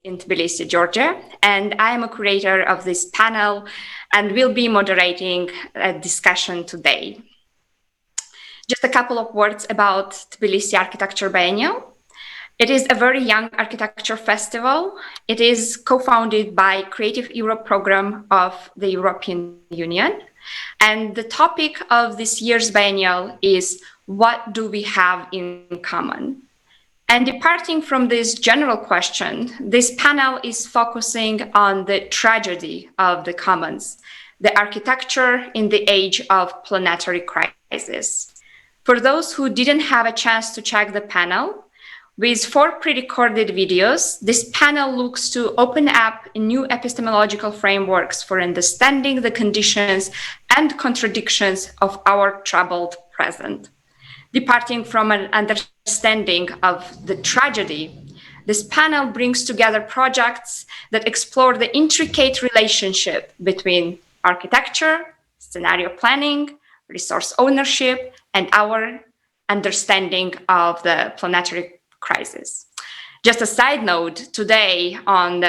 in Tbilisi, Georgia, and I am a curator of this panel and will be moderating a discussion today. Just a couple of words about Tbilisi Architecture Biennial. It is a very young architecture festival. It is co-founded by Creative Europe program of the European Union. And the topic of this year's biennial is, what do we have in common? And departing from this general question, this panel is focusing on the tragedy of the commons, the architecture in the age of planetary crisis. For those who didn't have a chance to check the panel, with 4 pre-recorded videos, this panel looks to open up new epistemological frameworks for understanding the conditions and contradictions of our troubled present. Departing from an understanding of the tragedy, this panel brings together projects that explore the intricate relationship between architecture, scenario planning, resource ownership, and our understanding of the planetary crisis. Just a side note, today on the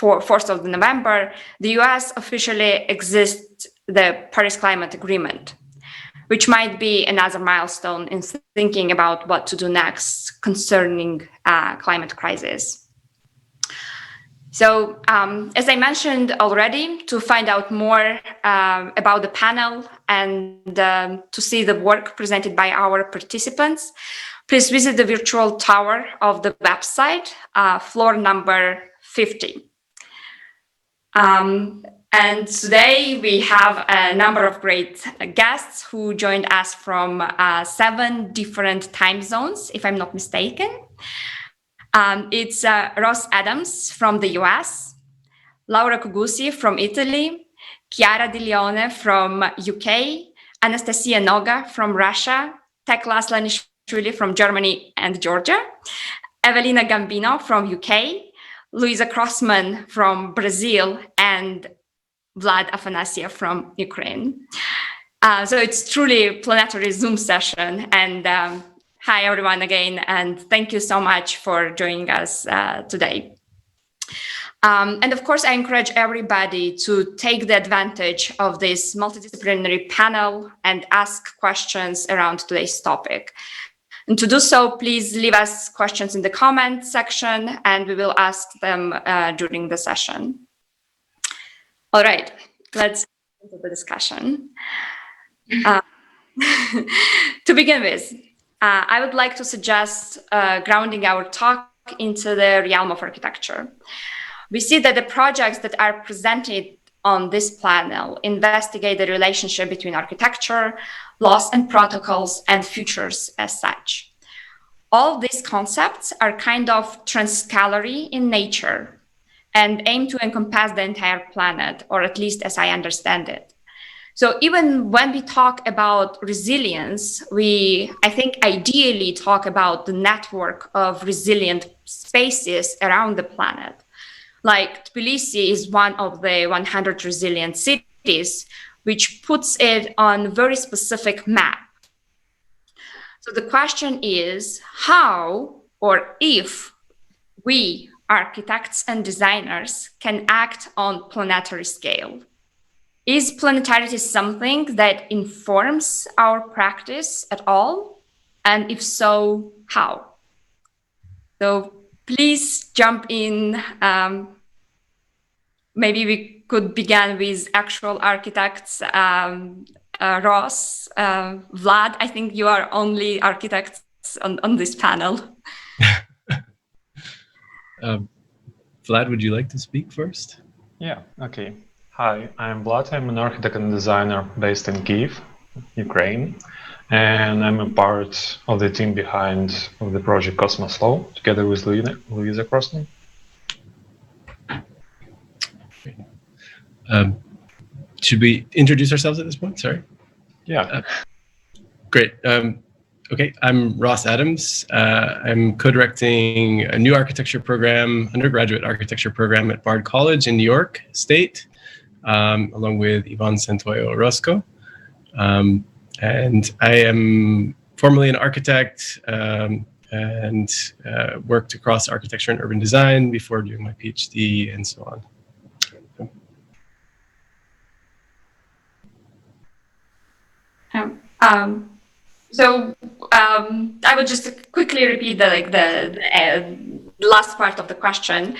4th of November, the US officially exits the Paris Climate Agreement, which might be another milestone in thinking about what to do next concerning climate crisis. So, as I mentioned already, to find out more about the panel and to see the work presented by our participants, please visit the virtual tower of the website, floor number 50. And today we have a number of great guests who joined us from 7 different time zones, if I'm not mistaken. It's Ross Adams from the US, Laura Cugusi from Italy, Chiara Di Leone from UK, Anastasia Noga from Russia, Tekla Aslanishvili from Germany and Georgia, Evelina Gambino from UK, Luisa Crossman from Brazil, and Vlad Afanasiev from Ukraine. So it's truly a planetary Zoom session. And hi, everyone, again, and thank you so much for joining us today. And of course, I encourage everybody to take the advantage of this multidisciplinary panel and ask questions around today's topic. And to do so, please leave us questions in the comment section, and we will ask them during the session. All right, let's get into the discussion. To begin with, I would like to suggest grounding our talk into the realm of architecture. We see that the projects that are presented on this panel investigate the relationship between architecture, laws and protocols, and futures as such. All these concepts are kind of transcalary in nature and aim to encompass the entire planet, or at least as I understand it. So even when we talk about resilience, I think ideally talk about the network of resilient spaces around the planet. Like Tbilisi is one of the 100 resilient cities, which puts it on a very specific map. So the question is how, or if we, architects and designers, can act on planetary scale. Is planetarity something that informs our practice at all? And if so, how? So please jump in. Maybe we could begin with actual architects. Ross, Vlad, I think you are only architects on this panel. Vlad, would you like to speak first? Yeah, okay. Hi, I'm Vlad. I'm an architect and designer based in Kyiv, Ukraine, and I'm a part of the team behind the project Cosmos Law, together with Luisa Crossman. Should we introduce ourselves at this point? Sorry. Yeah. Great. Okay, I'm Ross Adams. I'm co-directing a new architecture program, undergraduate architecture program at Bard College in New York State, along with Ivan Santoyo Orozco. And I am formerly an architect, and worked across architecture and urban design before doing my PhD and so on. I would just quickly repeat the last part of the question.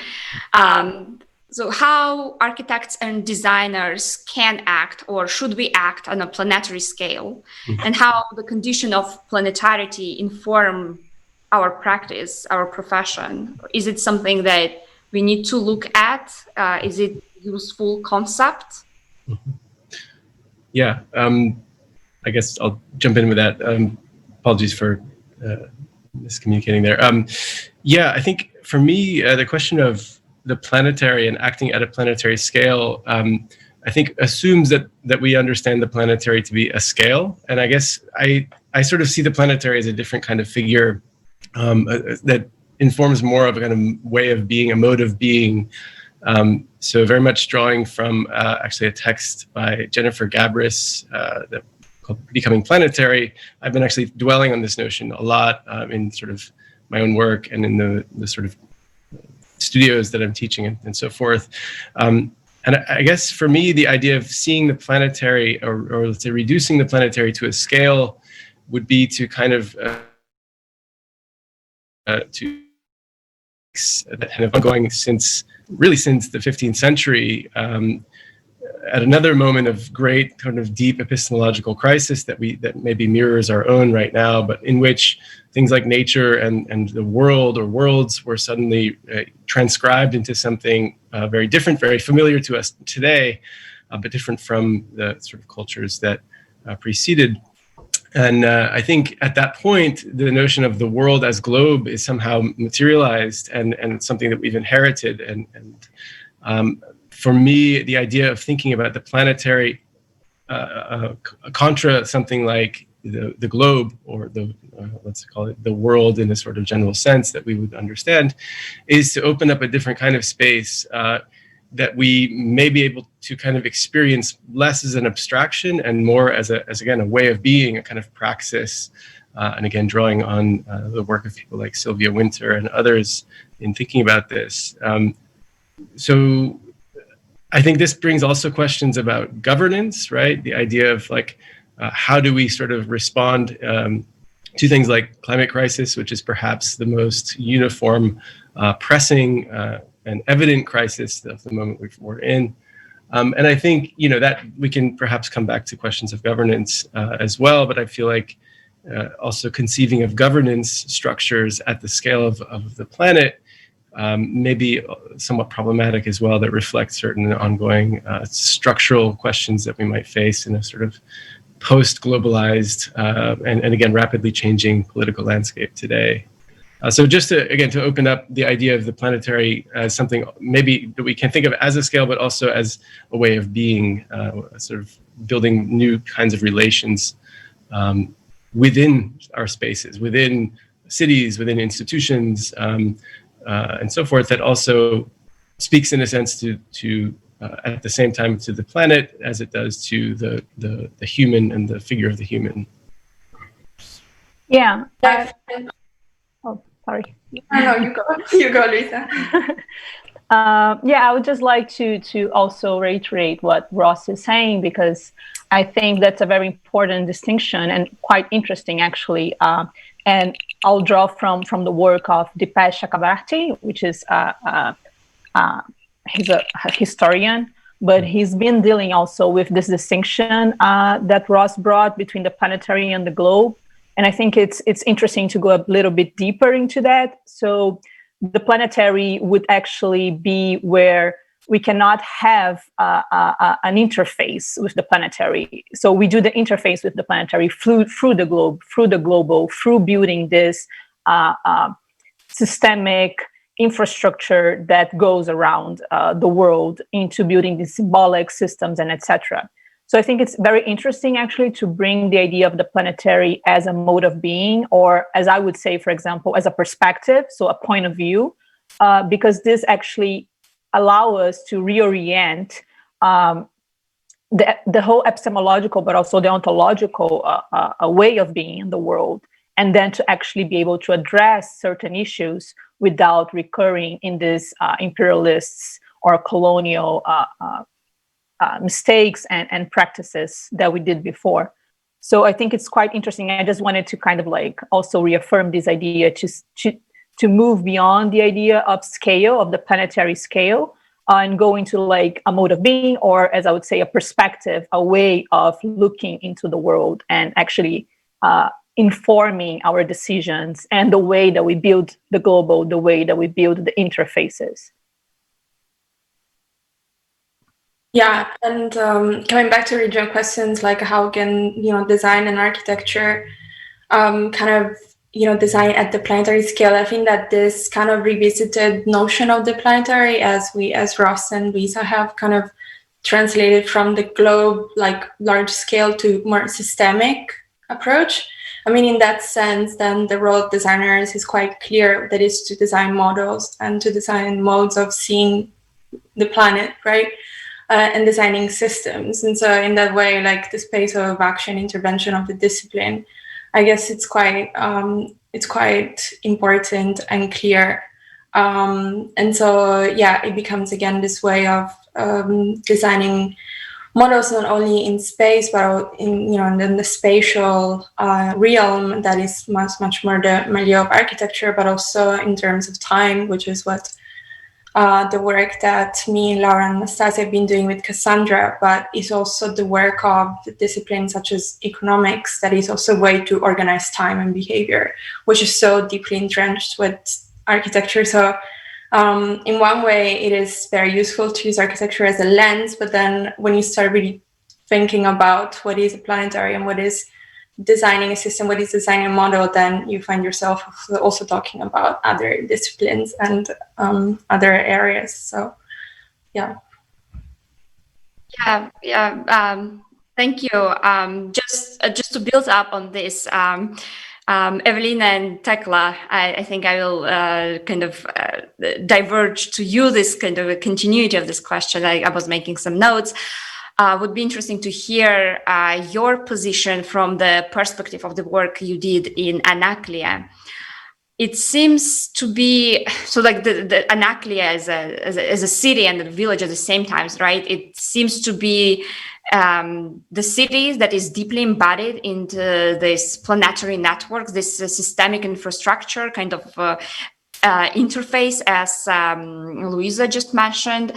So how architects and designers can act, or should we act, on a planetary scale, and how the condition of planetarity inform our practice, our profession? Is it something that we need to look at? Is it a useful concept? Yeah, I guess I'll jump in with that. Apologies for miscommunicating there. Yeah, I think for me, the question of the planetary and acting at a planetary scale, I think assumes that we understand the planetary to be a scale. And I guess I sort of see the planetary as a different kind of figure that informs more of a kind of way of being, a mode of being. So very much drawing from actually a text by Jennifer Gabrus that called Becoming Planetary. I've been actually dwelling on this notion a lot in sort of my own work and in the sort of studios that I'm teaching and so forth. And I guess for me, the idea of seeing the planetary, or let's say reducing the planetary to a scale, would be to kind of to that kind of ongoing since the 15th century, at another moment of great kind of deep epistemological crisis that maybe mirrors our own right now, but in which things like nature and the world or worlds were suddenly transcribed into something very different, very familiar to us today, but different from the sort of cultures that preceded. And I think at that point, the notion of the world as globe is somehow materialized and something that we've inherited. And for me, the idea of thinking about the planetary contra something like the globe, or let's call it the world in a sort of general sense that we would understand, is to open up a different kind of space that we may be able to kind of experience less as an abstraction and more as again, a way of being, a kind of praxis. And again, drawing on the work of people like Sylvia Wynter and others in thinking about this. So I think this brings also questions about governance, right? The idea of like, how do we sort of respond to things like climate crisis, which is perhaps the most uniform, pressing, and evident crisis of the moment we're in. And I think, that we can perhaps come back to questions of governance as well, but I feel like also conceiving of governance structures at the scale of the planet may be somewhat problematic as well, that reflect certain ongoing structural questions that we might face in a sort of post-globalized and again, rapidly changing political landscape today. So just to open up the idea of the planetary as something maybe that we can think of as a scale, but also as a way of being, sort of building new kinds of relations within our spaces, within cities, within institutions, and so forth, that also speaks in a sense to at the same time to the planet as it does to the human and the figure of the human. Yeah. Sorry. No, you go, Luisa. Yeah, I would just like to also reiterate what Ross is saying, because I think that's a very important distinction and quite interesting, actually. And I'll draw from the work of Dipesh Chakrabarty, which is he's a historian, but he's been dealing also with this distinction that Ross brought between the planetary and the globe. And I think it's interesting to go a little bit deeper into that. So the planetary would actually be where we cannot have an interface with the planetary. So we do the interface with the planetary through the globe, through the global, through building this systemic infrastructure that goes around the world, into building these symbolic systems and etc. So I think it's very interesting, actually, to bring the idea of the planetary as a mode of being, or as I would say, for example, as a perspective, so a point of view, because this actually allows us to reorient the whole epistemological, but also the ontological way of being in the world, and then to actually be able to address certain issues without recurring in these imperialists or colonial mistakes and practices that we did before. So I think it's quite interesting. I just wanted to kind of like also reaffirm this idea to move beyond the idea of scale, of the planetary scale, and go into like a mode of being, or as I would say, a perspective, a way of looking into the world and actually informing our decisions and the way that we build the global, the way that we build the interfaces. Yeah, and coming back to original questions, like how can design and architecture kind of design at the planetary scale? I think that this kind of revisited notion of the planetary, as Ross and Lisa have kind of translated from the globe, like large scale, to more systemic approach. I mean, in that sense, then the role of designers is quite clear. That is to design models and to design modes of seeing the planet, right? And designing systems. And so in that way, like the space of action, intervention of the discipline, I guess it's quite important and clear. And so, yeah, it becomes again this way of designing models not only in space, but in the spatial realm that is much more the milieu of architecture, but also in terms of time, which is what the work that me, Laura, and Nastasia have been doing with Cassandra, but it's also the work of disciplines such as economics that is also a way to organize time and behavior, which is so deeply entrenched with architecture. So in one way, it is very useful to use architecture as a lens, but then when you start really thinking about what is a planetary and what is designing a system, what is designing a model, then you find yourself also talking about other disciplines and other areas. So, yeah. Thank you. Just to build up on this, Evelina and Tekla, I think I will kind of diverge to you this kind of a continuity of this question. I was making some notes. Would be interesting to hear your position from the perspective of the work you did in Anaklia. It seems to be so like the Anaklia as a city and a village at the same time, right? It seems to be the city that is deeply embodied into this planetary network, this systemic infrastructure kind of interface, as Luisa just mentioned.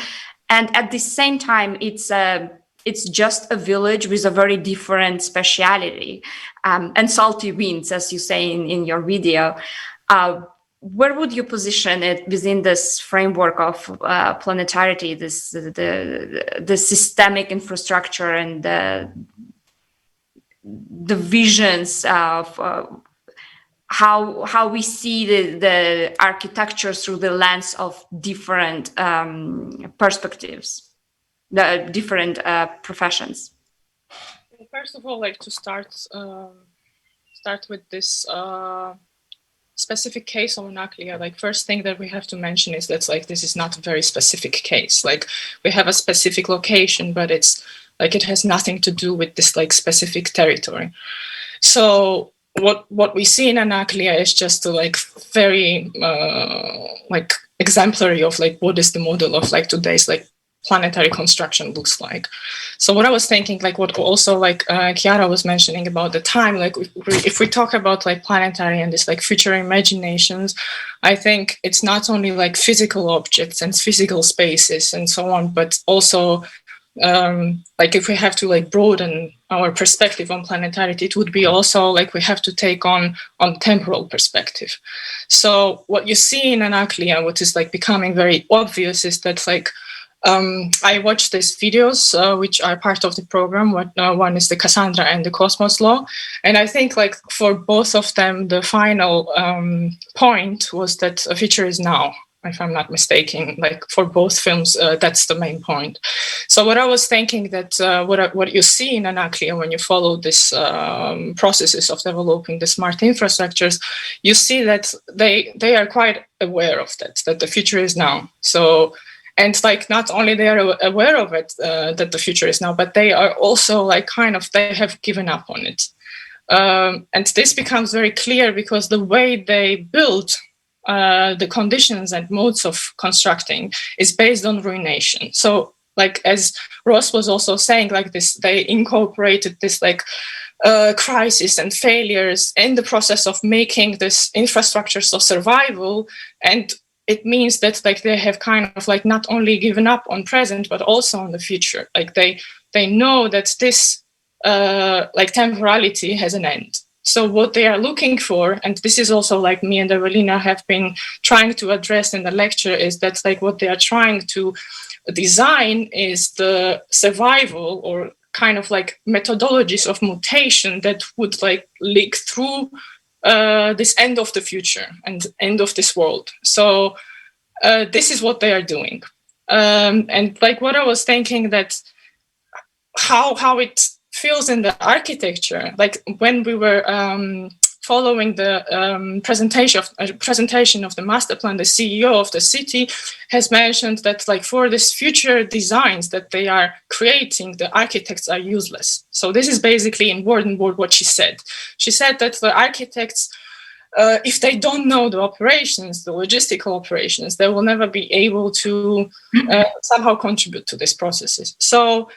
And at the same time, it's just a village with a very different speciality and salty winds, as you say in your video. Where would you position it within this framework of planetarity, the systemic infrastructure and the visions of how we see the architecture through the lens of different perspectives, the different professions? First of all, like to start with this specific case of Anaklia. Like, first thing that we have to mention is that like this is not a very specific case. Like, we have a specific location, but it's like it has nothing to do with this like specific territory. So what we see in Anaklia is just a like very like exemplary of like what is the model of like today's like planetary construction looks like. So what I was thinking, like what also like Chiara was mentioning about the time, like if we talk about like planetary and this like future imaginations, I think it's not only like physical objects and physical spaces and so on, but also like if we have to like broaden our perspective on planetarity, it would be also like we have to take on temporal perspective. So what you see in Anaklia, what is like becoming very obvious, is that like I watched these videos which are part of the program. One is the Cassandra and the Cosmos Law, and I think like for both of them the final point was that a future is now, if I'm not mistaken. Like for both films, that's the main point. So what I was thinking that what you see in Anaklia when you follow this processes of developing the smart infrastructures, you see that they are quite aware of that the future is now. So. And like not only they are aware of it, that the future is now, but they are also like kind of, they have given up on it. And this becomes very clear because the way they build the conditions and modes of constructing is based on ruination. So, like as Ross was also saying, like this, they incorporated this like crisis and failures in the process of making this infrastructures of survival. And it means that like they have kind of like not only given up on present but also on the future. Like they know that this like temporality has an end. So what they are looking for, and this is also like me and Elena have been trying to address in the lecture, is that like what they are trying to design is the survival or kind of like methodologies of mutation that would like leak through this end of the future and end of this world. So this is what they are doing. And like what I was thinking that how it feels in the architecture, like when we were following the presentation of the master plan, the CEO of the city has mentioned that like for this future designs that they are creating, the architects are useless. So this is basically in word what she said. She said that the architects, if they don't know the operations, the logistical operations, they will never be able to somehow contribute to these processes. So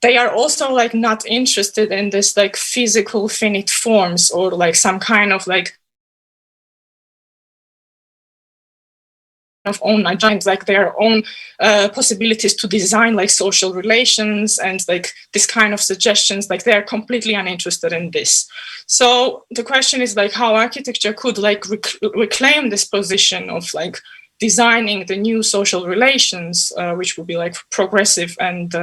they are also like not interested in this like physical finite forms or like some kind of like of own agenda, like their own possibilities to design like social relations and like this kind of suggestions. Like they are completely uninterested in this. So the question is like how architecture could like reclaim this position of like designing the new social relations, which would be like progressive and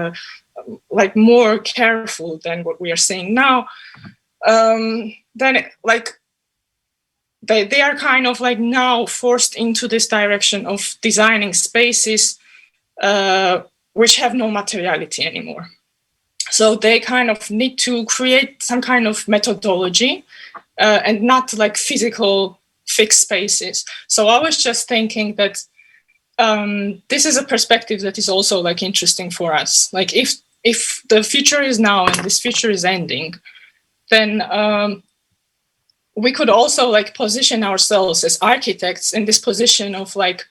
like more careful than what we are seeing now. Then like they are kind of like now forced into this direction of designing spaces which have no materiality anymore. So they kind of need to create some kind of methodology and not like physical fixed spaces. So I was just thinking that this is a perspective that is also like interesting for us. Like if the future is now and this future is ending, then we could also like position ourselves as architects in this position of like,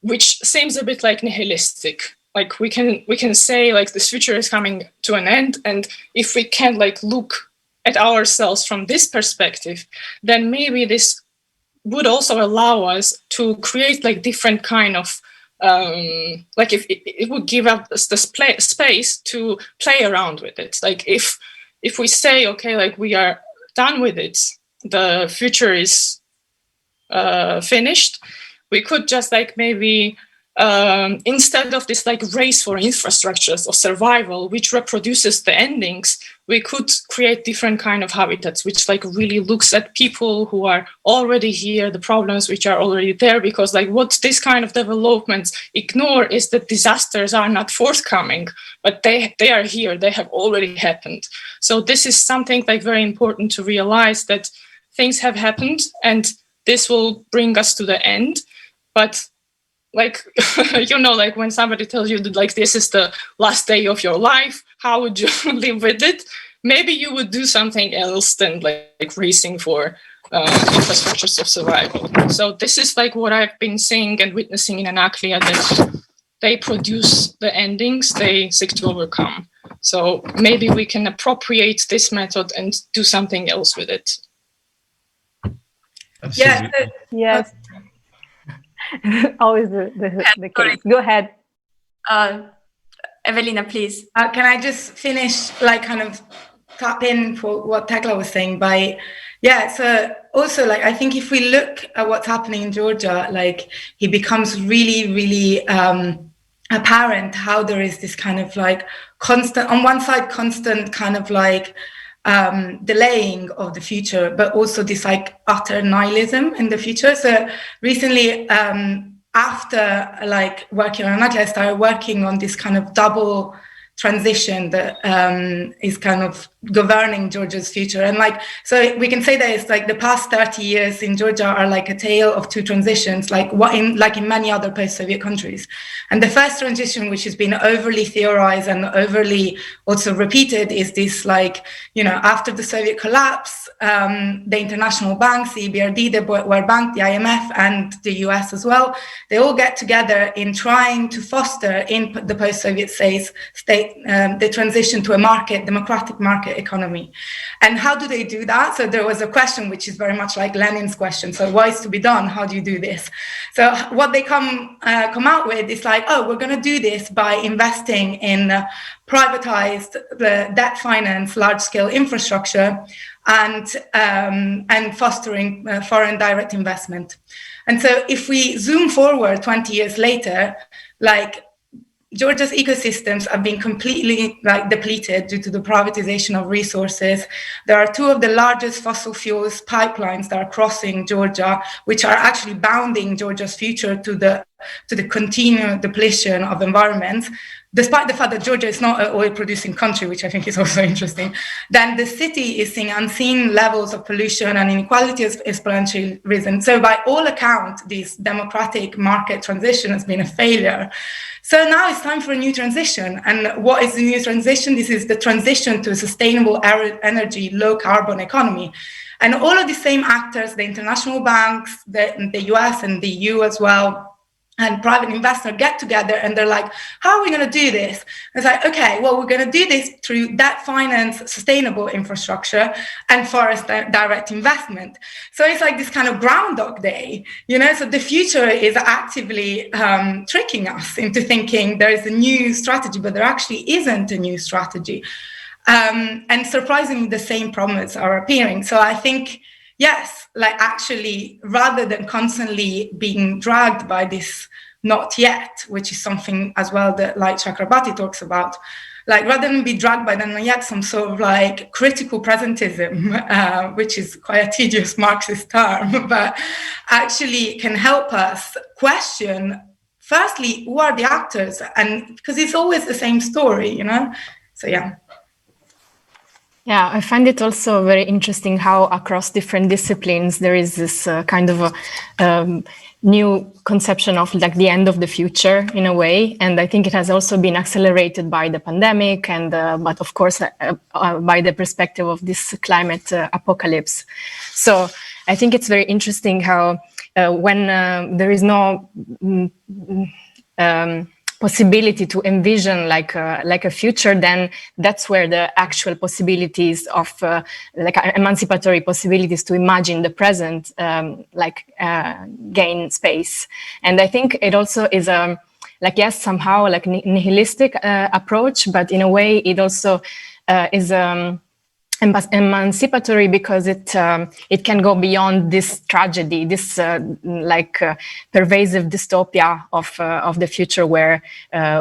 which seems a bit like nihilistic. Like we can say like this future is coming to an end, and if we can like look at ourselves from this perspective, then maybe this would also allow us to create like different kind of like if it would give us the space to play around with it. Like if we say, okay, like we are done with it, the future is finished, we could just like maybe instead of this like race for infrastructures or survival, which reproduces the endings, we could create different kind of habitats, which like really looks at people who are already here, the problems which are already there, because like what this kind of developments ignore is that disasters are not forthcoming, but they are here, they have already happened. So this is something like very important to realize, that things have happened and this will bring us to the end. But like, you know, like when somebody tells you that like this is the last day of your life, how would you live with it? Maybe you would do something else than like racing for infrastructures of survival. So this is like what I've been seeing and witnessing in Anaklia, that they produce the endings they seek to overcome. So maybe we can appropriate this method and do something else with it. Absolutely. Yeah. Yes. Always the case. Go ahead. Evelina, please. Can I just finish, like kind of tap in for what Tekla was saying by, so also like, I think if we look at what's happening in Georgia, like it becomes really, really apparent how there is this kind of like constant, on one side, constant kind of like delaying of the future, but also this like utter nihilism in the future. So recently, after like working on Anaklia, I started working on this kind of double transition that is kind of governing Georgia's future. And like, so we can say that it's like the past 30 years in Georgia are like a tale of two transitions, like in many other post-Soviet countries. And the first transition, which has been overly theorized and overly also repeated, is this like, you know, after the Soviet collapse, the international banks, the EBRD, the World Bank, the IMF, and the US as well, they all get together in trying to foster in the post-Soviet state the transition to a democratic market economy. And how do they do that? So there was a question which is very much like Lenin's question. So what is to be done? How do you do this? So what they come out with is like, oh, we're going to do this by investing in privatized debt finance, large-scale infrastructure, and fostering foreign direct investment. And so if we zoom forward 20 years later, like Georgia's ecosystems have been completely depleted due to the privatization of resources. There are two of the largest fossil fuels pipelines that are crossing Georgia, which are actually bounding Georgia's future to the continued depletion of environments. Despite the fact that Georgia is not an oil-producing country, which I think is also interesting, then the city is seeing unseen levels of pollution and inequality has exponentially risen. So by all accounts, this democratic market transition has been a failure. So now it's time for a new transition. And what is the new transition? This is the transition to a sustainable energy, low-carbon economy. And all of the same actors, the international banks, the US and the EU as well, and private investors get together and they're like, how are we going to do this? It's like, okay, well, we're going to do this through debt finance, sustainable infrastructure, and forest direct investment. So it's like this kind of Groundhog Day, you know? So the future is actively tricking us into thinking there is a new strategy, but there actually isn't a new strategy. And surprisingly, the same problems are appearing. So I think, yes, like actually, rather than constantly being dragged by this not yet, which is something as well that like Chakrabarti talks about, like rather than be dragged by the not yet, some sort of like critical presentism, which is quite a tedious Marxist term, but actually can help us question, firstly, who are the actors? And because it's always the same story, you know? So, yeah. Yeah, I find it also very interesting how across different disciplines there is this kind of a new conception of like the end of the future in a way, and I think it has also been accelerated by the pandemic and but of course by the perspective of this climate apocalypse. So I think it's very interesting how when there is no possibility to envision like a future, then that's where the actual possibilities of like emancipatory possibilities to imagine the present gain space. And I think it also is like, yes, somehow like nihilistic approach, but in a way it also is emancipatory because it can go beyond this tragedy, this pervasive dystopia of the future where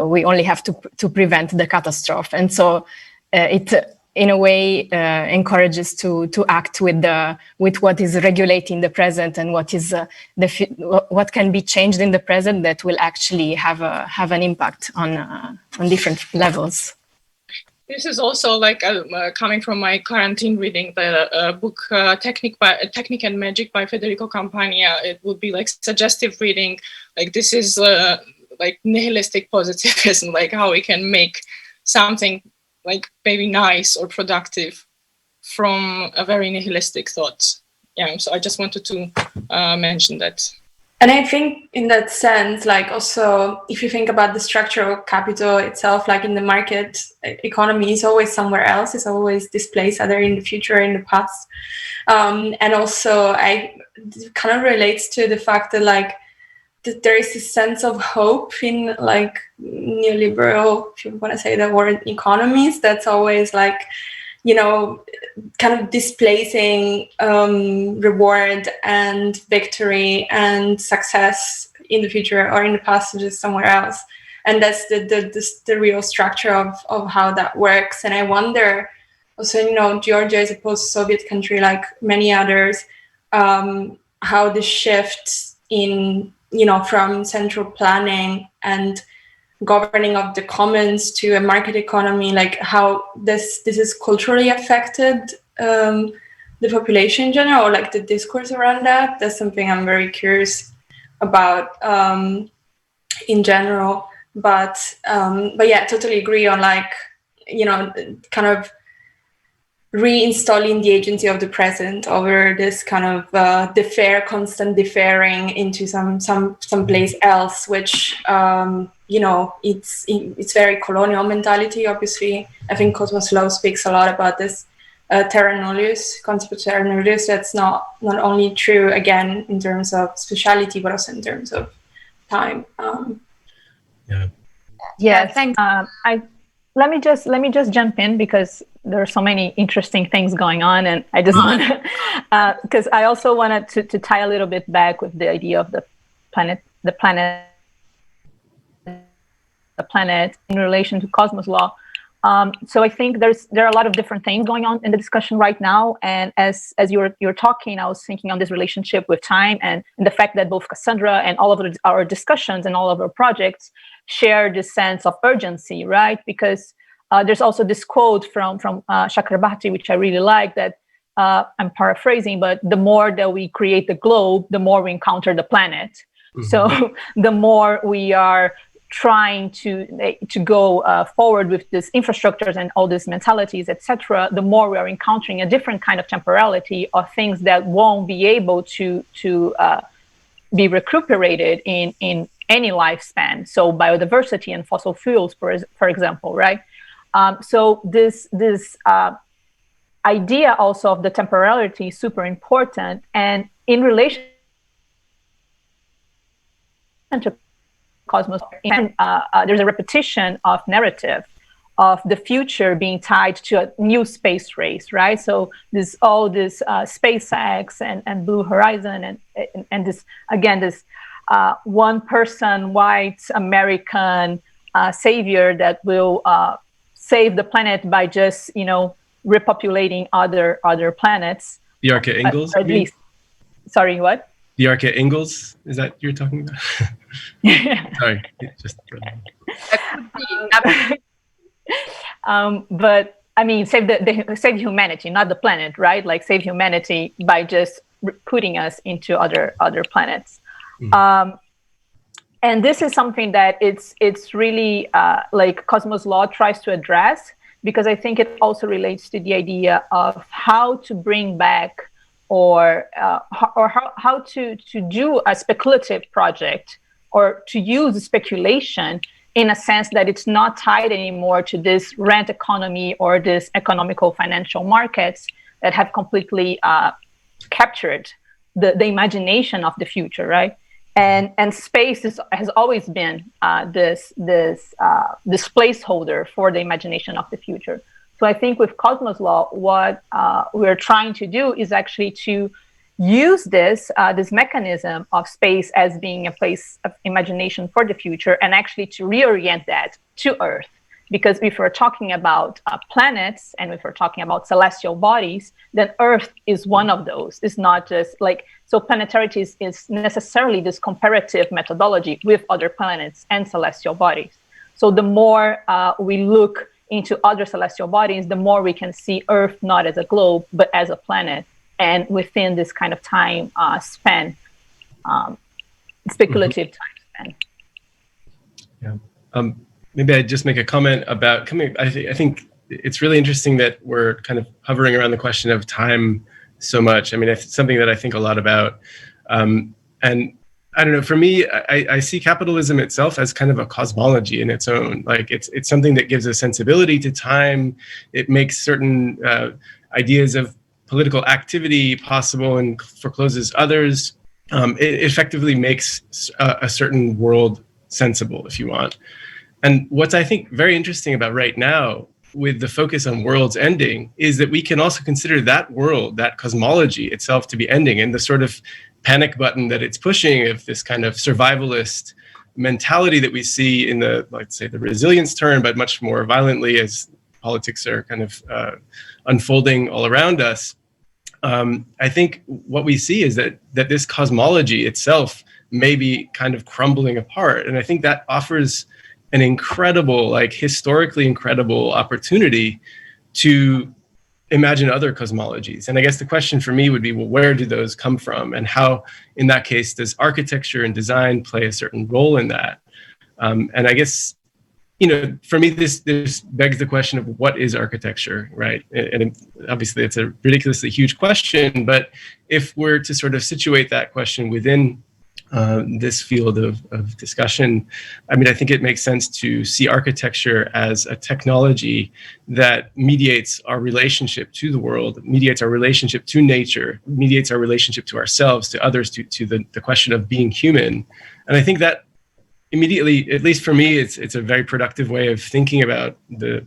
we only have to prevent the catastrophe. And so it in a way encourages to act with what is regulating the present and what is what can be changed in the present that will actually have an impact on different levels. This is also like coming from my quarantine reading, the book Technique and Magic by Federico Campagna. It would be like suggestive reading. Like this is like nihilistic positivism, like how we can make something like maybe nice or productive from a very nihilistic thought. Yeah, so I just wanted to mention that. And I think in that sense, like also, if you think about the structure of capital itself, like in the market economy, is always somewhere else. It's always displaced either in the future or in the past. And also, it kind of relates to the fact that like there is a sense of hope in like neoliberal, if you want to say that word, economies. That's always like, you know, kind of displacing reward and victory and success in the future or in the past to just somewhere else. And that's the real structure of how that works. And I wonder also, you know, Georgia is a post-Soviet country like many others, how the shift in, you know, from central planning and governing of the commons to a market economy, like how this is culturally affected the population in general, or like the discourse around that. That's something I'm very curious about in general. But yeah, totally agree on, like, you know, kind of reinstalling the agency of the present over this kind of constant deferring into some place else, which you know, it's very colonial mentality. Obviously, I think Cosmos Law speaks a lot about this terra nullius, concept of terra nullius. That's not only true again in terms of speciality, but also in terms of time. Yes, thanks. Let me just jump in, because there are so many interesting things going on, and I just want to, because I also wanted to tie a little bit back with the idea of the planet in relation to Cosmos Law. So I think there are a lot of different things going on in the discussion right now, and as you're talking, I was thinking on this relationship with time and the fact that both Cassandra and all of our discussions and all of our projects share this sense of urgency, right? Because there's also this quote from Chakrabarti, which I really like, that I'm paraphrasing, but the more that we create the globe, the more we encounter the planet. Mm-hmm. So the more we are trying to go forward with these infrastructures and all these mentalities, etc., the more we are encountering a different kind of temporality of things that won't be able to be recuperated in any lifespan. So biodiversity and fossil fuels, for example, right? So this idea also of the temporality is super important, and in relation to Cosmos, and there's a repetition of narrative of the future being tied to a new space race, right? So this SpaceX and Blue Horizon and this, again, this one person white American savior that will save the planet by just, you know, repopulating other planets. The Arca-Ingalls? At least. Sorry, what? The Arca-Ingalls, is that you're talking about? Sorry, just. But I mean, save humanity, not the planet, right? Like save humanity by just putting us into other planets. Mm. And this is something that it's really like Cosmos Law tries to address, because I think it also relates to the idea of how to bring back or how to do a speculative project, or to use speculation in a sense that it's not tied anymore to this rent economy or this economical financial markets that have completely captured the imagination of the future, right? And space has always been this placeholder for the imagination of the future. So I think with Cosmos Law, what we're trying to do is actually to use this mechanism of space as being a place of imagination for the future, and actually to reorient that to Earth. Because if we're talking about planets, and if we're talking about celestial bodies, then Earth is one of those. It's not just like, so planetarity is necessarily this comparative methodology with other planets and celestial bodies. So the more we look into other celestial bodies, the more we can see Earth not as a globe, but as a planet, and within this kind of time span, speculative time span. Yeah. Maybe I just make a comment about I think it's really interesting that we're kind of hovering around the question of time so much. I mean, it's something that I think a lot about. And I don't know, for me, I see capitalism itself as kind of a cosmology in its own. Like it's something that gives a sensibility to time. It makes certain ideas of political activity possible and forecloses others. It effectively makes a certain world sensible, if you want. And what's, I think, very interesting about right now with the focus on worlds ending is that we can also consider that world, that cosmology itself, to be ending, and the sort of panic button that it's pushing of this kind of survivalist mentality that we see in the, let's say, the resilience turn, but much more violently as politics are kind of unfolding all around us. I think what we see is that this cosmology itself may be kind of crumbling apart. And I think that offers an incredible, like historically incredible opportunity to imagine other cosmologies. And I guess the question for me would be, well, where do those come from? And how, in that case, does architecture and design play a certain role in that? And I guess, for me, this begs the question of what is architecture, right? And obviously it's a ridiculously huge question, but if we're to sort of situate that question within this field of discussion, I mean, I think it makes sense to see architecture as a technology that mediates our relationship to the world, mediates our relationship to nature, mediates our relationship to ourselves, to others, to the question of being human. And I think that immediately, at least for me, it's a very productive way of thinking about the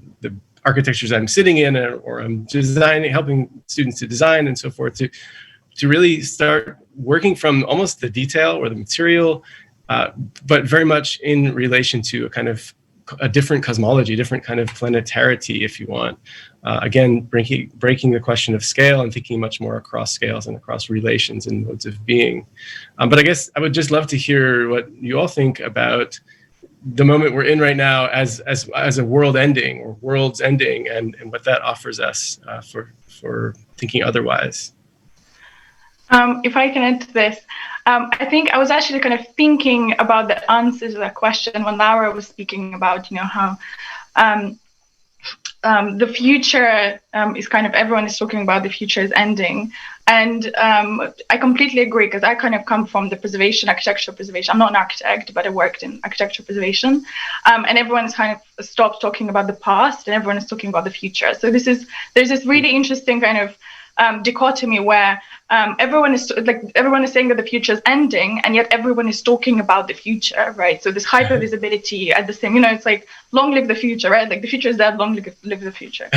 architectures I'm sitting in, or I'm designing, helping students to design and so forth, to really start working from almost the detail or the material, but very much in relation to a different cosmology, different kind of planetarity, if you want. Again, breaking the question of scale and thinking much more across scales and across relations and modes of being. But I guess I would just love to hear what you all think about the moment we're in right now as a world ending or worlds ending, and what that offers us for thinking otherwise. If I can add to this, I think I was actually kind of thinking about the answers to that question when Laura was speaking about, how the future is kind of, everyone is talking about the future is ending. And I completely agree, because I kind of come from the architectural preservation. I'm not an architect, but I worked in architectural preservation. And everyone's kind of stopped talking about the past and everyone is talking about the future. So there's this really interesting kind of dichotomy where everyone is saying that the future is ending, and yet everyone is talking about the future, right? So this hyper visibility at the same, it's like, long live the future, right? Like the future is dead, long live the future.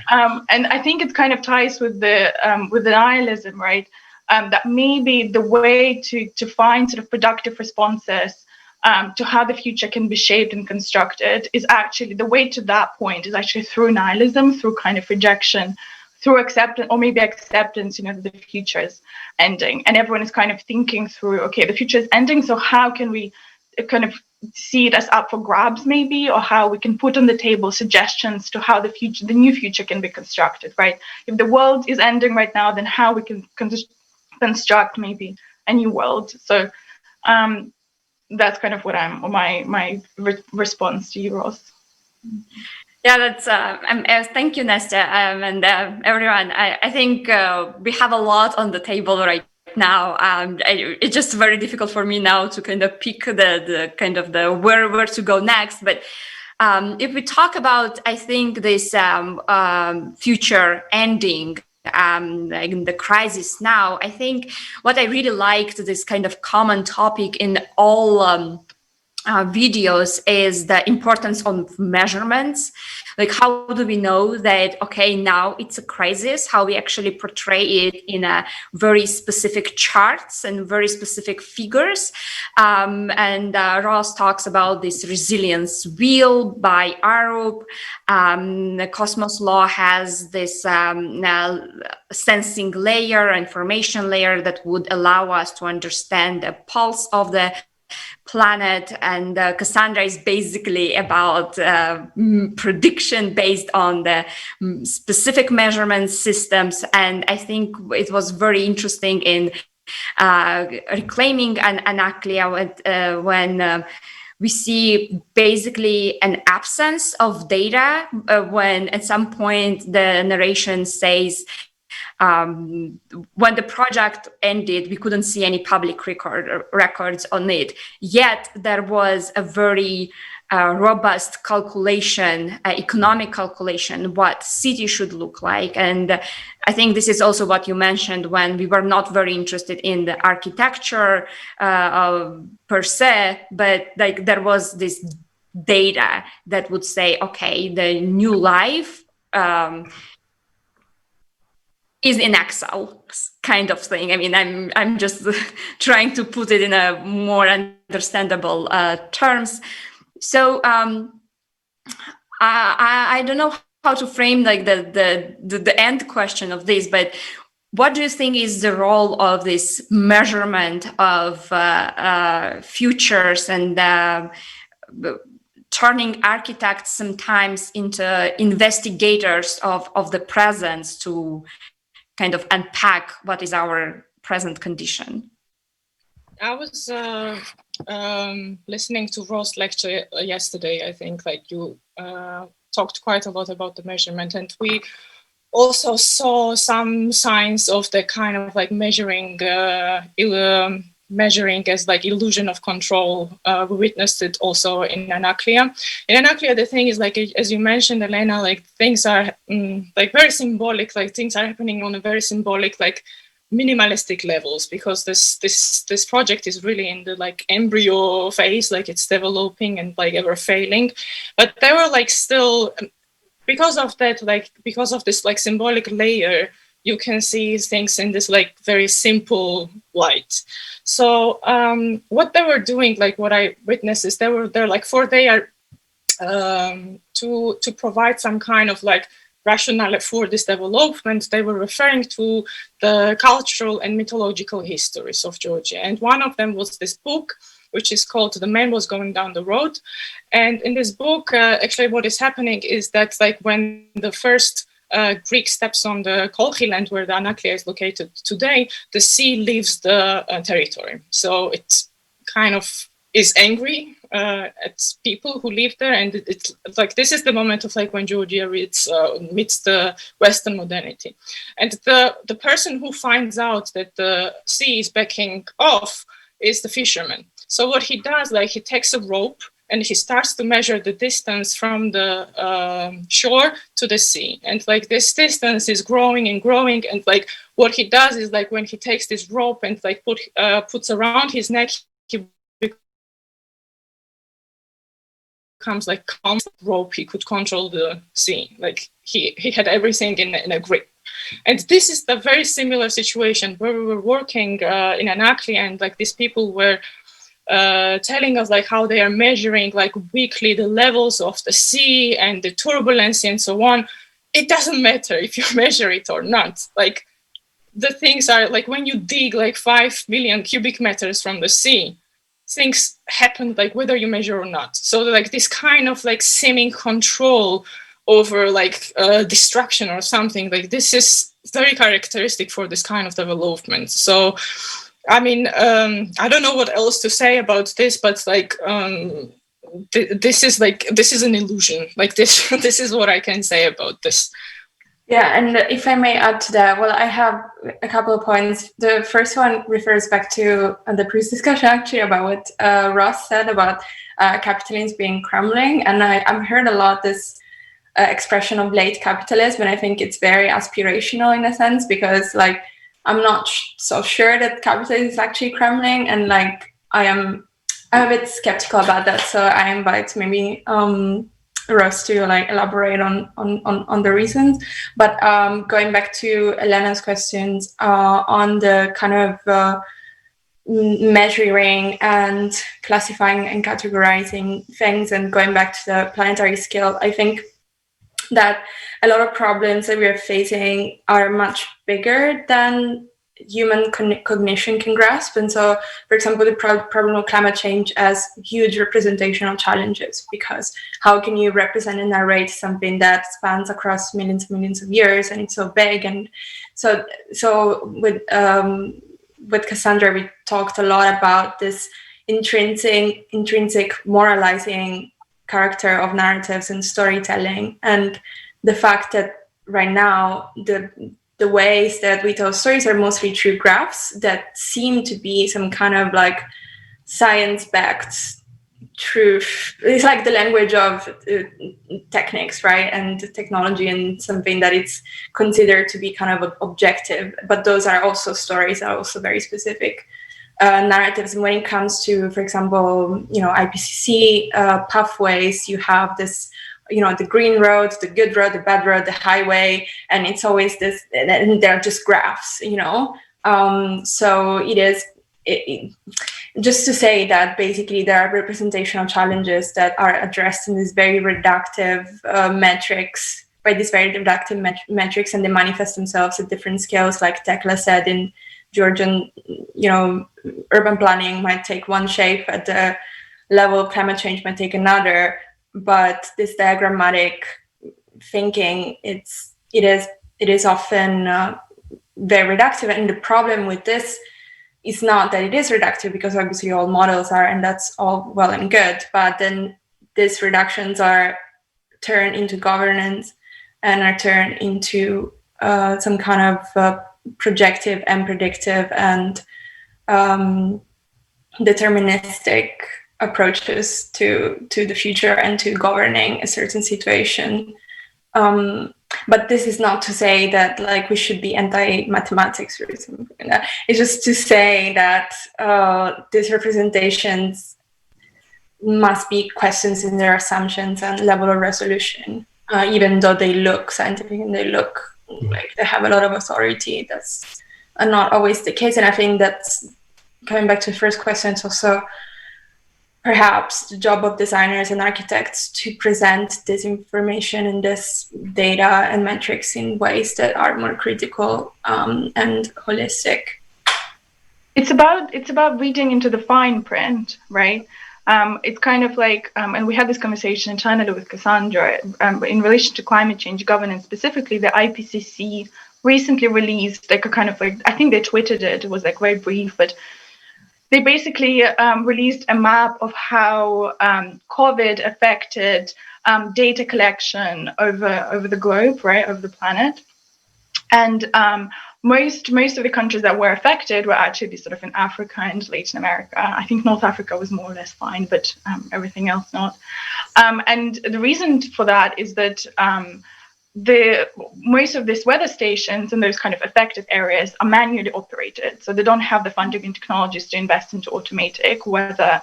And I think it kind of ties with the nihilism, right? That maybe the way to find sort of productive responses to how the future can be shaped and constructed is actually, the way to that point is actually through nihilism, through kind of rejection, through acceptance, or maybe acceptance, that the future is ending. And everyone is kind of thinking through, okay, the future is ending, so how can we kind of see it as up for grabs maybe, or how we can put on the table suggestions to how the new future can be constructed, right? If the world is ending right now, then how we can construct maybe a new world. So that's kind of what my response to you, Ross. Yeah, that's thank you, Nesta, and everyone. I think we have a lot on the table right now. It's just very difficult for me now to kind of pick the kind of the where to go next. But if we talk about, I think, this future ending, like the crisis now, I think what I really liked, this kind of common topic in all videos, is the importance of measurements. Like, how do we know that, okay, now it's a crisis, how we actually portray it in a very specific charts and very specific figures. And Ross talks about this resilience wheel by Arup. The Cosmos Law has this sensing layer, information layer that would allow us to understand the pulse of the planet, and Cassandra is basically about prediction based on the specific measurement systems. And I think it was very interesting in reclaiming Anaklia when we see basically an absence of data when at some point the narration says, when the project ended, we couldn't see any public records on it. Yet there was a very robust calculation, economic calculation, what city should look like. And I think this is also what you mentioned when we were not very interested in the architecture per se, but like there was this data that would say, okay, the new life is in Excel kind of thing. I mean, I'm just trying to put it in a more understandable terms. So I don't know how to frame like the end question of this, but what do you think is the role of this measurement of futures and turning architects sometimes into investigators of the present to kind of unpack what is our present condition. I was listening to Ross' lecture yesterday. I think like you talked quite a lot about the measurement, and we also saw some signs of the kind of like measuring as like illusion of control. We witnessed it also in Anaklia. In Anaklia, the thing is like, as you mentioned, Elena, like things are like very symbolic, like things are happening on a very symbolic, like minimalistic levels, because this project is really in the like embryo phase, like it's developing and like ever failing. But they were like still, because of that, like because of this like symbolic layer, you can see things in this like very simple light. So what they were doing, like what I witnessed, is they're like to provide some kind of like rationale for this development. They were referring to the cultural and mythological histories of Georgia, and one of them was this book, which is called "The Man Was Going Down the Road." And in this book, actually, what is happening is that, like, when the first Greek steps on the Kolchi land, where the Anaklia is located today, the sea leaves the territory. So it kind of is angry at people who live there, and it's like this is the moment of like when Georgia meets the Western modernity, and the person who finds out that the sea is backing off is the fisherman. So what he does, like he takes a rope and he starts to measure the distance from the shore to the sea, and like this distance is growing and growing, and like what he does is like when he takes this rope and like puts around his neck, he becomes like calm rope. He could control the sea, like he had everything in a grip. And this is the very similar situation where we were working in Anaklia, and like these people were telling us like how they are measuring like weekly the levels of the sea and the turbulence and so on. It doesn't matter if you measure it or not. Like the things are like when you dig like 5 million cubic meters from the sea, things happen like whether you measure or not. So like this kind of like seeming control over like destruction or something, like this is very characteristic for this kind of development. So I mean, I don't know what else to say about this, but like this is an illusion. Like this this is what I can say about this. Yeah, and if I may add to that, well, I have a couple of points. The first one refers back to the previous discussion actually about what Ross said about capitalism being crumbling, and I've heard a lot this expression of late capitalism, and I think it's very aspirational in a sense, because like I'm not so sure that capitalism is actually crumbling, and like I'm a bit skeptical about that. So I invite maybe Ross to like elaborate on the reasons. But going back to Elena's questions on the kind of measuring and classifying and categorizing things, and going back to the planetary scale, I think that a lot of problems that we are facing are much bigger than human cognition can grasp. And so, for example, the problem of climate change has huge representational challenges, because how can you represent and narrate something that spans across millions and millions of years, and it's so big? And so with Cassandra, we talked a lot about this intrinsic moralizing character of narratives and storytelling, and the fact that right now the ways that we tell stories are mostly through graphs that seem to be some kind of like science-backed truth. It's like the language of techniques, right, and technology, and something that it's considered to be kind of objective. But those are also stories, are also very specific narratives. And when it comes to, for example, IPCC pathways, you have this, the green road, the good road, the bad road, the highway, and it's always this, and they're just graphs, so it is just to say that basically there are representational challenges that are addressed in this very reductive metrics, by these very reductive metrics, and they manifest themselves at different scales. Like Tekla said, in Georgian, urban planning might take one shape, at the level of climate change might take another. but this diagrammatic thinking, it is often very reductive. And the problem with this is not that it is reductive, because obviously all models are, and that's all well and good, but then these reductions are turned into governance and are turned into some kind of projective and predictive and deterministic approaches to the future and to governing a certain situation. But this is not to say that like we should be anti-mathematics or something like that. It's just to say that these representations must be questions in their assumptions and level of resolution, even though they look scientific and they look like they have a lot of authority. That's not always the case. And I think that's, coming back to the first question, it's also perhaps the job of designers and architects to present this information and this data and metrics in ways that are more critical and holistic. It's about reading into the fine print, right? It's kind of like, and we had this conversation in China with Cassandra, in relation to climate change governance, specifically the IPCC recently released like a kind of like, I think they tweeted it, it was like very brief, but they basically released a map of how COVID affected data collection over the globe, right, over the planet. And most of the countries that were affected were actually sort of in Africa and Latin America. I think North Africa was more or less fine, but everything else not. And the reason for that is that most of these weather stations in those kind of affected areas are manually operated, so they don't have the funding and technologies to invest into automatic weather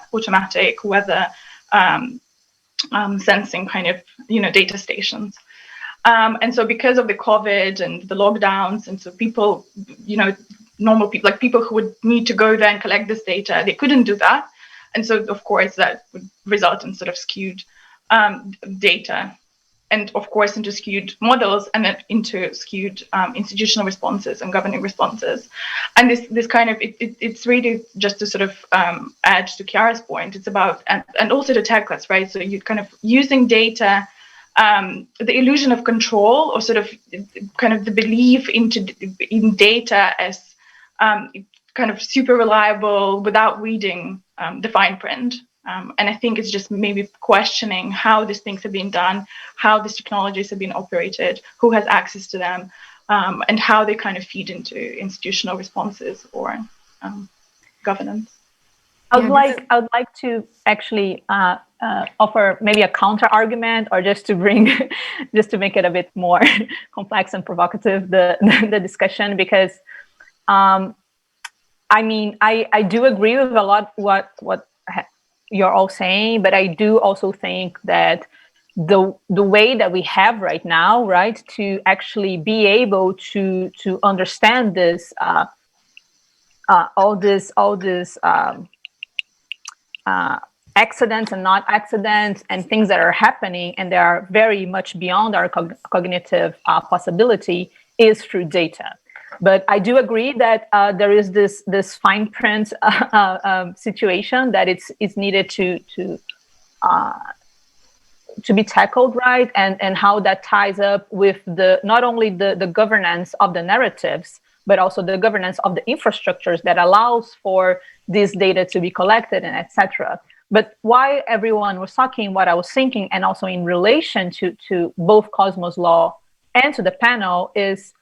sensing kind of data stations. And so because of the COVID and the lockdowns, and so people, normal people, like people who would need to go there and collect this data, they couldn't do that. And so of course that would result in sort of skewed data, and of course into skewed models, and then into skewed institutional responses and governing responses. And this kind of, it's really just to sort of add to Chiara's point, it's about, and also to Tekla's, right? So you kind of using data, the illusion of control, or sort of kind of the belief in data as kind of super reliable without reading the fine print. And I think it's just maybe questioning how these things have been done, how these technologies have been operated, who has access to them, and how they kind of feed into institutional responses or governance. I would like to actually offer maybe a counter argument, or just to make it a bit more complex and provocative, the discussion, because I mean, I do agree with a lot what you're all saying, but I do also think that the way that we have right now, right, to actually be able to understand this, all this accidents and not accidents and things that are happening, and they are very much beyond our cognitive possibility, is through data. But I do agree that there is this fine print situation that it's needed to be tackled, right? And how that ties up with not only the governance of the narratives, but also the governance of the infrastructures that allows for this data to be collected, and etc. But why everyone was talking, what I was thinking, and also in relation to both Cosmos Law and to the panel, is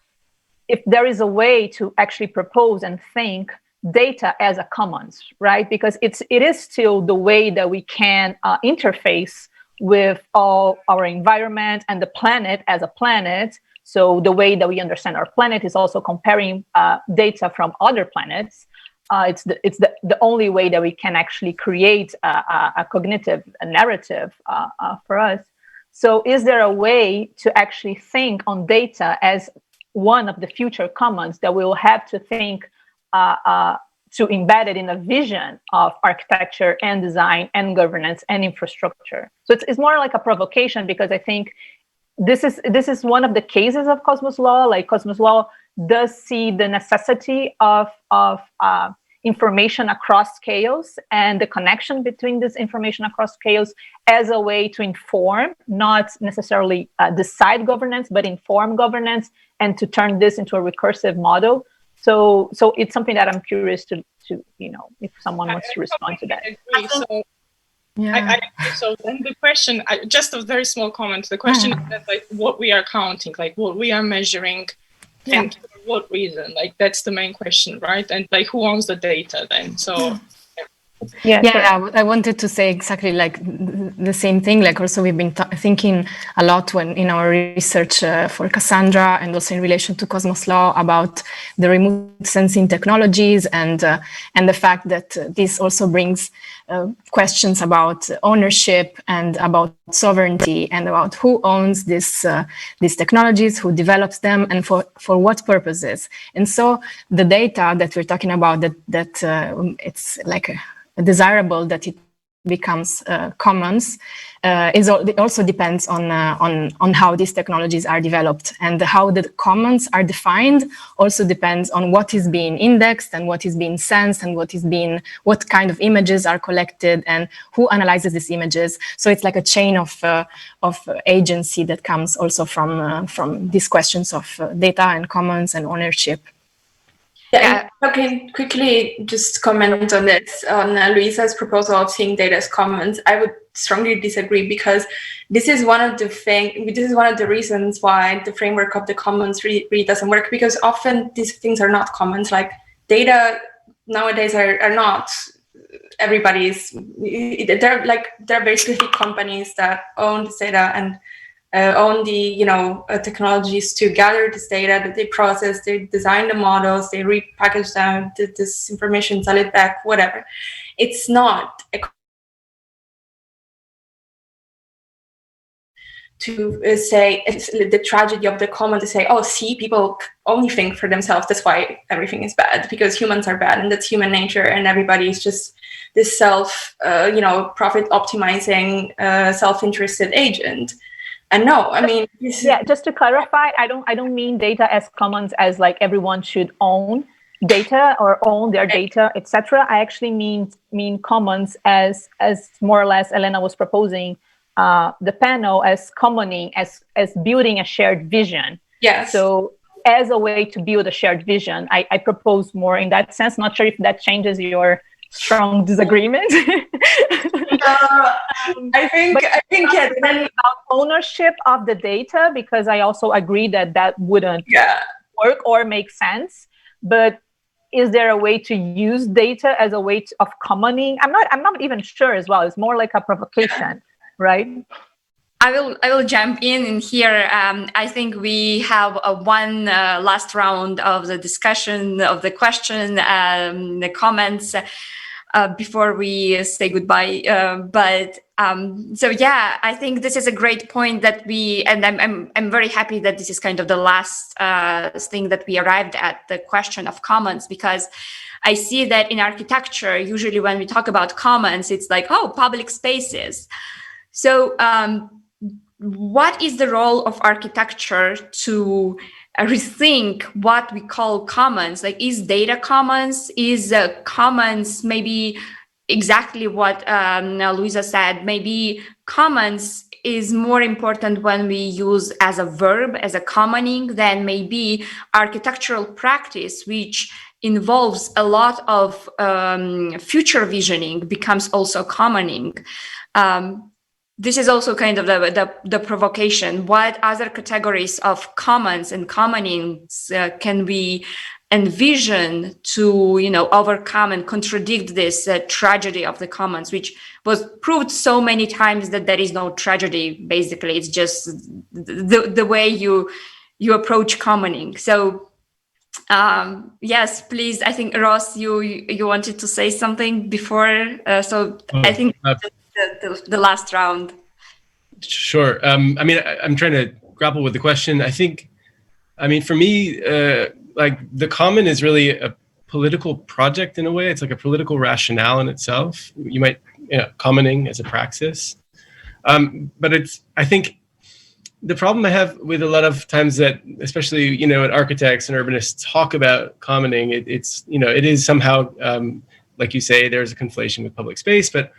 if there is a way to actually propose and think data as a commons, right? Because it is still the way that we can interface with all our environment and the planet as a planet. So the way that we understand our planet is also comparing data from other planets. It's the only way that we can actually create a cognitive narrative for us. So is there a way to actually think on data as one of the future commons that we will have to think to embed it in a vision of architecture and design and governance and infrastructure? So it's more like a provocation, because I think this is one of the cases of Cosmos Law. Like Cosmos Law does see the necessity of information across scales and the connection between this information across scales as a way to inform, not necessarily decide governance, but inform governance, and to turn this into a recursive model. So it's something that I'm curious to if someone wants to respond to that. I agree. I agree. So then the question, just a very small comment. The question is that, like, what we are counting, like what we are measuring, and for what reason? Like, that's the main question, right? And like, who owns the data then? So. I wanted to say exactly like the same thing. Like, also we've been thinking a lot when in our research for Cassandra, and also in relation to Cosmos Law, about the remote sensing technologies and the fact that this also brings questions about ownership and about sovereignty and about who owns these technologies, who develops them, and for what purposes. And so the data that we're talking about, that it's like desirable that it becomes commons, it also depends on how these technologies are developed, and how the commons are defined also depends on what is being indexed and what is being sensed and what kind of images are collected and who analyzes these images. So it's like a chain of agency that comes also from these questions of data and commons and ownership. Yeah, okay, quickly just comment on this, on Luisa's proposal of seeing data as commons. I would strongly disagree, because this is one of the reasons why the framework of the commons really doesn't work, because often these things are not commons. Like, data nowadays are not everybody's. They're basically companies that own this data and own the technologies to gather this data, that they process, they design the models, they repackage them, this information, sell it back, whatever. It's not to say it's the tragedy of the common to say, oh, see, people only think for themselves, that's why everything is bad, because humans are bad, and that's human nature, and everybody is just this profit optimizing, self-interested agent. And no, I mean, just to clarify, I don't mean data as commons as like everyone should own data or own their data, etc. I actually mean commons as more or less Elena was proposing the panel, as commoning, as building a shared vision. Yes. So as a way to build a shared vision, I propose more in that sense. Not sure if that changes your strong disagreement. I think about ownership of the data, because I also agree that wouldn't work or make sense. But is there a way to use data as a way of commoning? I'm not even sure as well. It's more like a provocation, right? I will jump in here. I think we have one last round of the discussion of the question, the comments. Before we say goodbye, I think this is a great point that I'm very happy that this is kind of the last thing that we arrived at, the question of commons, because I see that in architecture, usually when we talk about commons, it's like, oh, public spaces. So what is the role of architecture to rethink what we call commons? Like, is data commons? Is commons maybe exactly what Luisa said? Maybe commons is more important when we use as a verb, as a commoning, than maybe architectural practice, which involves a lot of future visioning, becomes also commoning. This is also kind of the provocation. What other categories of commons and commonings can we envision to, overcome and contradict this tragedy of the commons, which was proved so many times that there is no tragedy. Basically, it's just the way you approach commoning. So, yes, please. I think Ross, you wanted to say something before. I think. The last round. Sure. I'm trying to grapple with the question. For me, like, the common is really a political project in a way. It's like a political rationale in itself. You might, commoning as a praxis. But I think the problem I have with a lot of times that, especially, you know, when architects and urbanists talk about commoning, it's, you know, it is somehow, like you say, there's a conflation with public space, but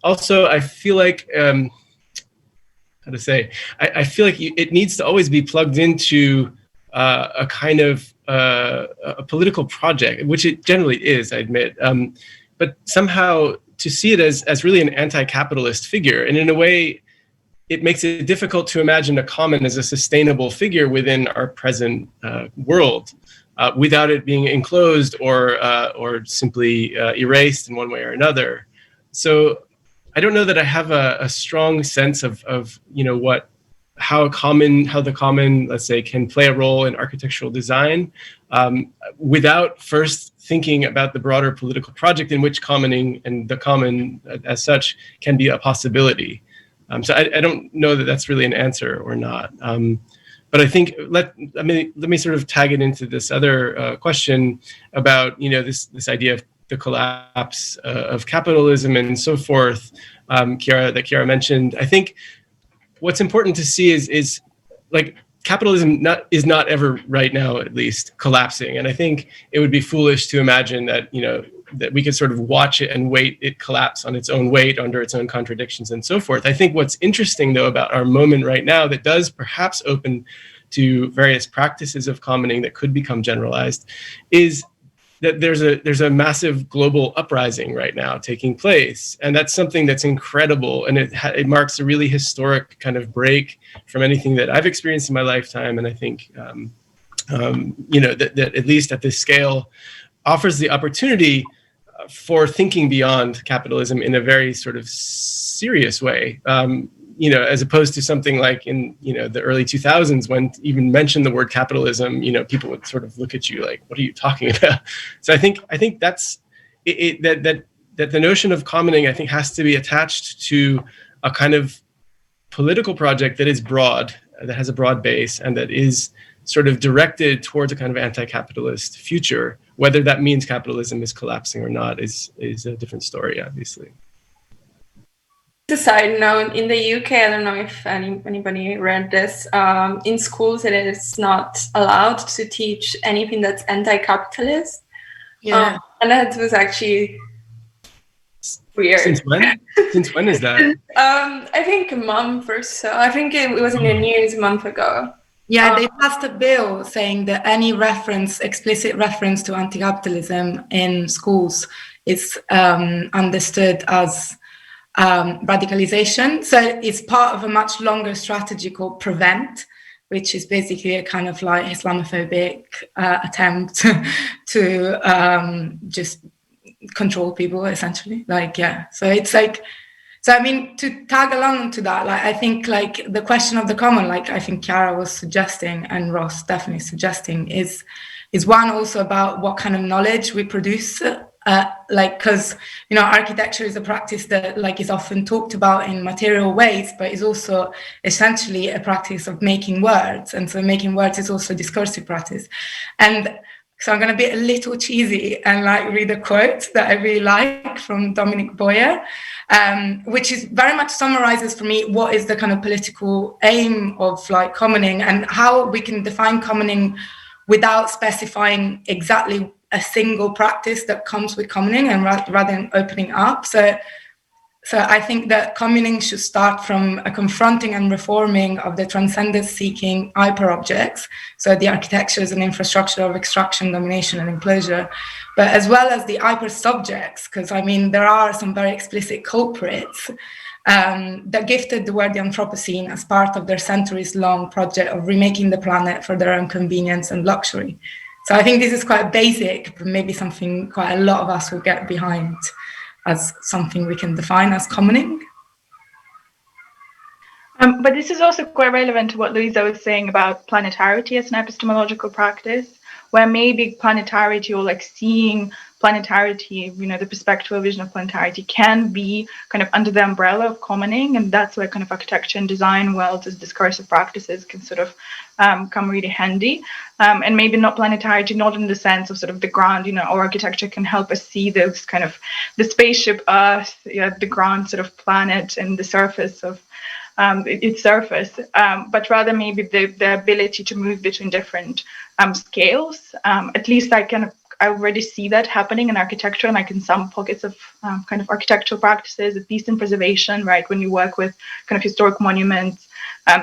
also I feel like, how to say, I feel like it needs to always be plugged into a kind of a political project, which it generally is, I admit, but somehow to see it as really an anti-capitalist figure, and in a way, it makes it difficult to imagine a common as a sustainable figure within our present world, without it being enclosed or simply erased in one way or another. So I don't know that I have a strong sense of you know, how the common, let's say, can play a role in architectural design, without first thinking about the broader political project in which commoning and the common as such can be a possibility. So I don't know that that's really an answer or not. But I think let me sort of tag it into this other question about, you know, this idea of the collapse of capitalism and so forth, Chiara mentioned. I think what's important to see is like capitalism is not ever right now, at least, collapsing. And I think it would be foolish to imagine that, you know, that we could sort of watch it and wait it collapse on its own weight under its own contradictions and so forth. I think what's interesting, though, about our moment right now that does perhaps open to various practices of commoning that could become generalized is that there's a massive global uprising right now taking place, and that's something that's incredible, and it marks a really historic kind of break from anything that I've experienced in my lifetime, and I think you know, that at least at this scale offers the opportunity for thinking beyond capitalism in a very sort of serious way. You know, as opposed to something like in, you know, the early 2000s, when even mention the word capitalism, you know, people would sort of look at you like, what are you talking about? So I think that's that the notion of commoning, I think, has to be attached to a kind of political project that is broad, that has a broad base, and that is sort of directed towards a kind of anti-capitalist future. Whether that means capitalism is collapsing or not is a different story, obviously. A side note, in the UK, I don't know if anybody read this, in schools it is not allowed to teach anything that's anti-capitalist. Yeah. And that was actually weird. Since when? Since when is that? I think a month or so. I think it was in the news a month ago. Yeah, they passed a bill saying that any explicit reference to anti-capitalism in schools is understood as radicalization. So it's part of a much longer strategy called PREVENT, which is basically a kind of like Islamophobic attempt to just control people, essentially. Like, yeah. So it's like, so I mean, to tag along to that, like I think like the question of the common, like I think Chiara was suggesting and Ross definitely suggesting, is one also about what kind of knowledge we produce. Like, because, you know, architecture is a practice that like is often talked about in material ways, but is also essentially a practice of making words. And so making words is also a discursive practice. And so I'm going to be a little cheesy and like read a quote that I really like from Dominic Boyer, which is very much summarizes for me what is the kind of political aim of like commoning and how we can define commoning without specifying exactly a single practice that comes with commoning, and rather than opening up. So I think that commoning should start from a confronting and reforming of the transcendence-seeking hyper-objects, so the architectures and infrastructure of extraction, domination, and enclosure, but as well as the hyper-subjects, because I mean, there are some very explicit culprits that gifted the word the Anthropocene as part of their centuries-long project of remaking the planet for their own convenience and luxury. So I think this is quite basic, but maybe something quite a lot of us will get behind as something we can define as commoning. But this is also quite relevant to what Louisa was saying about planetarity as an epistemological practice, where maybe planetarity or like seeing planetarity, you know, the perspectival vision of planetarity can be kind of under the umbrella of commoning, and that's where kind of architecture and design worlds as discursive practices can sort of come really handy. And maybe not planetarity, not in the sense of sort of the ground, you know, or architecture can help us see those kind of the spaceship Earth, the ground sort of planet and the surface of its surface, but rather maybe the ability to move between different scales. At least I already see that happening in architecture, like in some pockets of kind of architectural practices, at least in preservation, right? When you work with kind of historic monuments,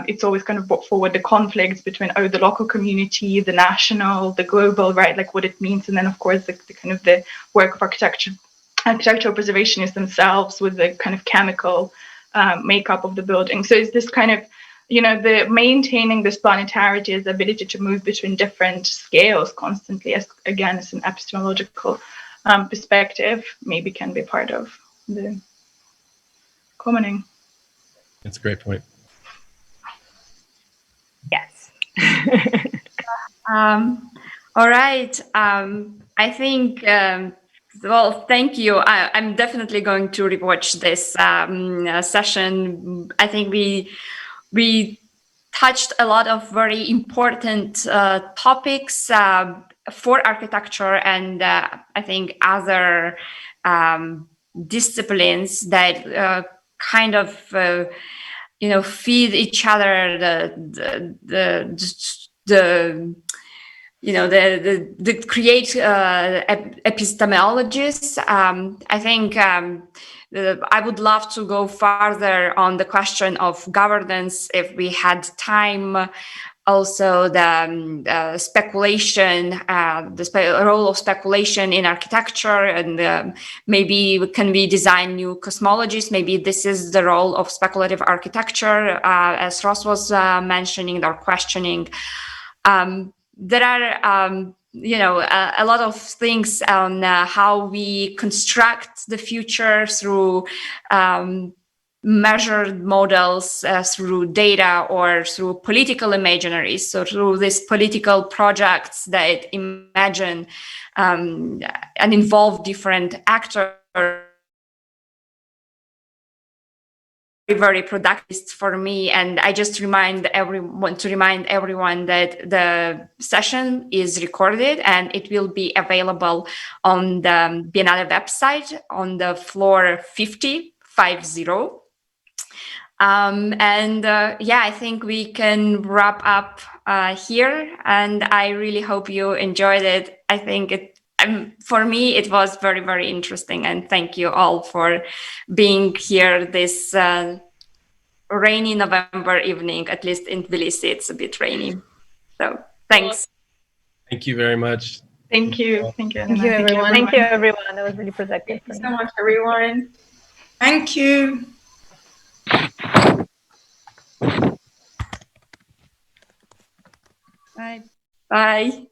it's always kind of brought forward the conflicts between the local community, the national, the global, right? Like what it means, and then of course the kind of the work of architectural preservationists themselves with the kind of chemical makeup of the building. So it's this kind of, the maintaining this planetarity is the ability to move between different scales constantly, as again, as an epistemological perspective, maybe can be part of the commenting. That's a great point. Yes. All right. I think, well, thank you. I'm definitely going to rewatch this session. I think we touched a lot of very important topics for architecture and I think other disciplines that kind of feed each other. The create epistemologies. I think I would love to go further on the question of governance if we had time. Also, the speculation, the role of speculation in architecture, and maybe can we design new cosmologies? Maybe this is the role of speculative architecture, as Ross was mentioning or questioning. There are, a lot of things on how we construct the future through measured models, through data, or through political imaginaries. So through these political projects that imagine and involve different actors. Very productive for me, and I just remind everyone that the session is recorded and it will be available on the Biennale website on the floor 50. I think we can wrap up here, and I really hope you enjoyed it. I think for me, it was very, very interesting, and thank you all for being here this rainy November evening. At least in Tbilisi, it's a bit rainy. So thanks. Thank you very much. Thank you. Thank you, Elena. Thank you, everyone. Thank you, everyone. That was really productive. Thank you so much, everyone. Thank you. Bye. Bye.